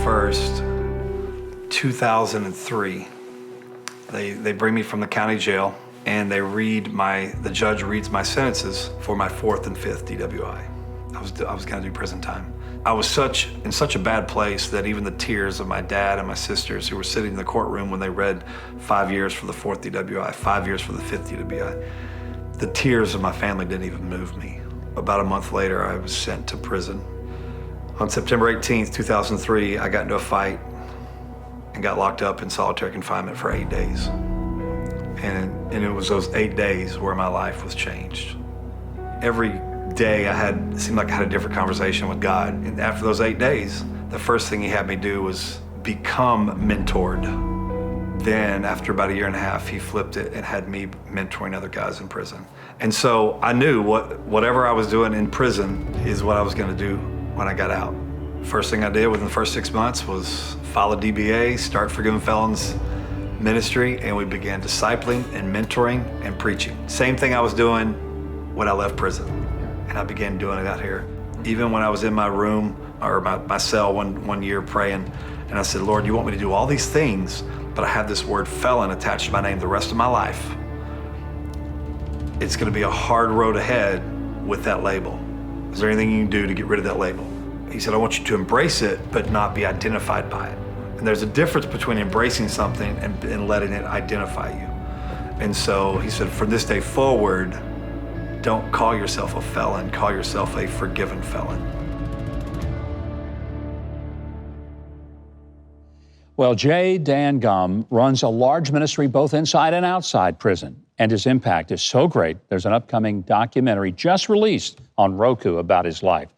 1st, 2003. They bring me from the county jail, and the judge reads my sentences for my 4th and 5th DWI. I was gonna do prison time. I was in such a bad place that even the tears of my dad and my sisters who were sitting in the courtroom when they read 5 years for the 4th DWI, 5 years for the 5th DWI, the tears of my family didn't even move me. About a month later, I was sent to prison. On September 18th, 2003, I got into a fight and got locked up in solitary confinement for 8 days. And it was those 8 days where my life was changed. Every day it seemed like I had a different conversation with God. And after those 8 days, the first thing he had me do was become mentored. Then after about 1.5 years, he flipped it and had me mentoring other guys in prison. And so I knew whatever I was doing in prison is what I was gonna do when I got out. First thing I did within the first 6 months was file a DBA, start Forgiven Felons ministry, and we began discipling and mentoring and preaching. Same thing I was doing when I left prison. And I began doing it out here. Even when I was in my room or my cell one year praying, and I said, Lord, you want me to do all these things, but I have this word felon attached to my name the rest of my life. It's gonna be a hard road ahead with that label. Is there anything you can do to get rid of that label? He said, I want you to embrace it, but not be identified by it. And there's a difference between embracing something and letting it identify you. And so he said, from this day forward, don't call yourself a felon, call yourself a forgiven felon. Well, J. Dan Gumm runs a large ministry both inside and outside prison, and his impact is so great, there's an upcoming documentary just released on Roku about his life.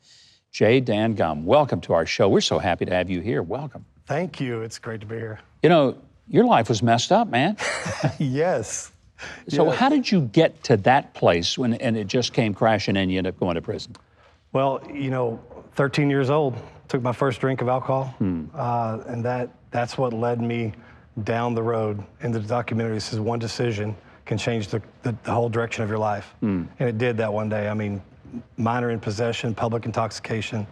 J. Dan Gumm, welcome to our show. We're so happy to have you here. Welcome. Thank you. It's great to be here. You know, your life was messed up, man. Yes. So yes. How did you get to that place and it just came crashing and you ended up going to prison? Well, 13 years old, took my first drink of alcohol, and that's what led me down the road. In the documentary, it says one decision can change the whole direction of your life. And it did that one day. I mean, minor in possession, public intoxication.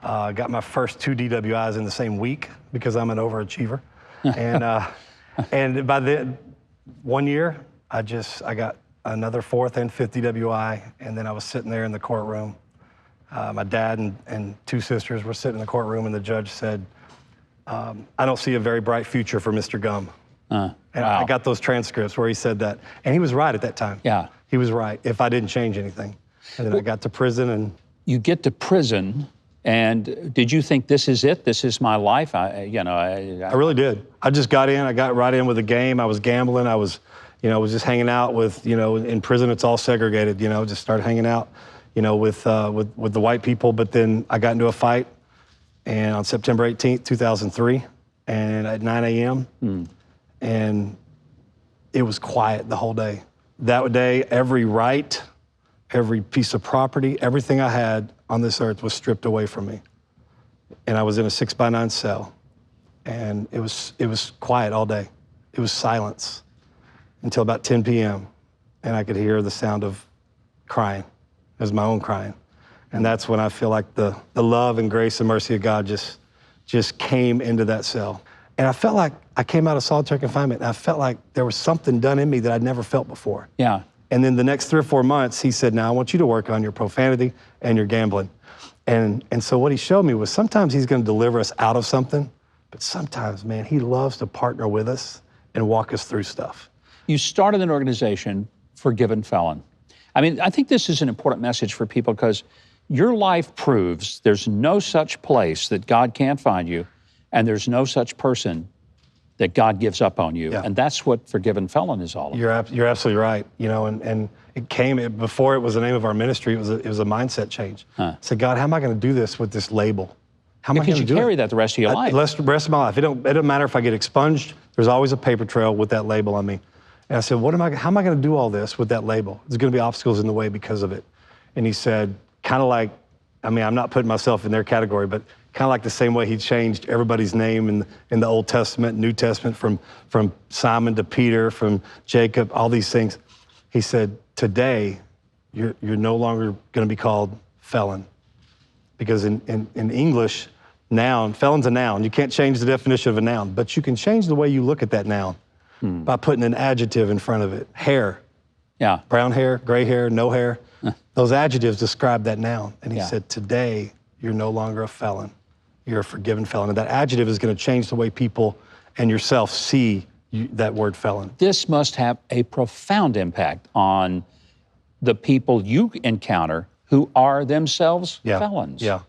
Got my first 2 DWIs in the same week because I'm an overachiever. And by the 1 year, I got another 4th and 5th DWI, and then I was sitting there in the courtroom. My dad and 2 sisters were sitting in the courtroom, and the judge said, I don't see a very bright future for Mr. Gumm. And wow. I got those transcripts where he said that. And he was right at that time. Yeah. He was right, if I didn't change anything. And then I got to prison and... You get to prison, and did you think this is it? This is my life? I really did. I just got in. I got right in with the game. I was gambling. I was just hanging out with, in prison, it's all segregated, just started hanging out, with the white people. But then I got into a fight, and on September 18th, 2003, and at 9 a.m., and it was quiet the whole day. That day, every right, every piece of property, everything I had on this earth was stripped away from me. And I was in a 6x9 cell, and it was quiet all day. It was silence until about 10 p.m. and I could hear the sound of crying. It was my own crying. And that's when I feel like the love and grace and mercy of God just came into that cell. And I felt like I came out of solitary confinement, and I felt like there was something done in me that I'd never felt before. Yeah. And then the next 3 or 4 months, he said, now I want you to work on your profanity and your gambling. And so what he showed me was sometimes he's gonna deliver us out of something, but sometimes, man, he loves to partner with us and walk us through stuff. You started an organization, Forgiven Felon. I mean, I think this is an important message for people because your life proves there's no such place that God can't find you, and there's no such person that God gives up on you. Yeah. And that's what Forgiven Felon is all about. You're absolutely right. And it came, before it was the name of our ministry, it was a mindset change. I said, God, how am I going to do this with this label? How am I going to do it? Because you carry that the rest of your life. The rest of my life. It don't matter if I get expunged, there's always a paper trail with that label on me. And I said, how am I going to do all this with that label? There's going to be obstacles in the way because of it. And he said, kind of like, I'm not putting myself in their category, but kind of like the same way he changed everybody's name in the Old Testament, New Testament, from Simon to Peter, from Jacob, all these things. He said, today, you're no longer going to be called felon. Because in English, noun. Felon's a noun. You can't change the definition of a noun, but you can change the way you look at that noun by putting an adjective in front of it. Hair. Yeah. Brown hair, gray hair, no hair. Those adjectives describe that noun. And he said, today, you're no longer a felon. You're a forgiven felon. And that adjective is going to change the way people and yourself see that word felon. This must have a profound impact on the people you encounter who are themselves felons. Yeah.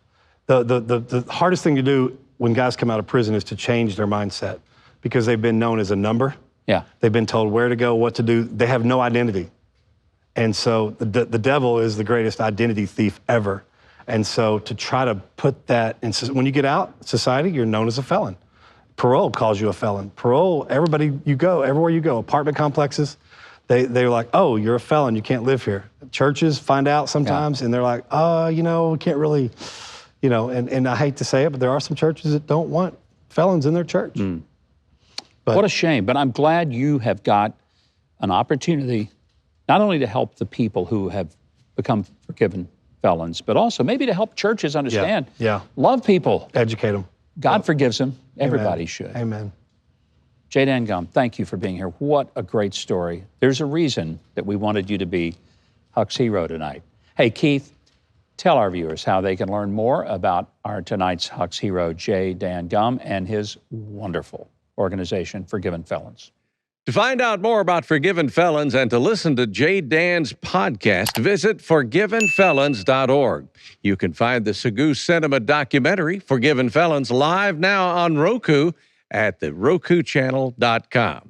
The hardest thing to do when guys come out of prison is to change their mindset, because they've been known as a number. Yeah. They've been told where to go, what to do. They have no identity. And so the devil is the greatest identity thief ever. And so to try to put that in, when you get out, society, you're known as a felon. Parole calls you a felon. Parole, everywhere you go, apartment complexes, they're like, oh, you're a felon, you can't live here. Churches find out sometimes, and they're like, we can't really, and I hate to say it, but there are some churches that don't want felons in their church. But, what a shame, but I'm glad you have got an opportunity not only to help the people who have become forgiven felons, but also maybe to help churches understand. Love people. Educate them. God forgives them. Everybody Amen. should. Amen. J. Dan Gumm, thank you for being here. What a great story. There's a reason that we wanted you to be Huck's hero tonight. Hey, Keith, tell our viewers how they can learn more about our tonight's Huck's hero, J. Dan Gumm, and his wonderful organization, Forgiven Felons. To find out more about Forgiven Felons and to listen to J. Dan's podcast, visit ForgivenFelons.org. You can find the Segou Cinema documentary, Forgiven Felons, live now on Roku at theRokuChannel.com.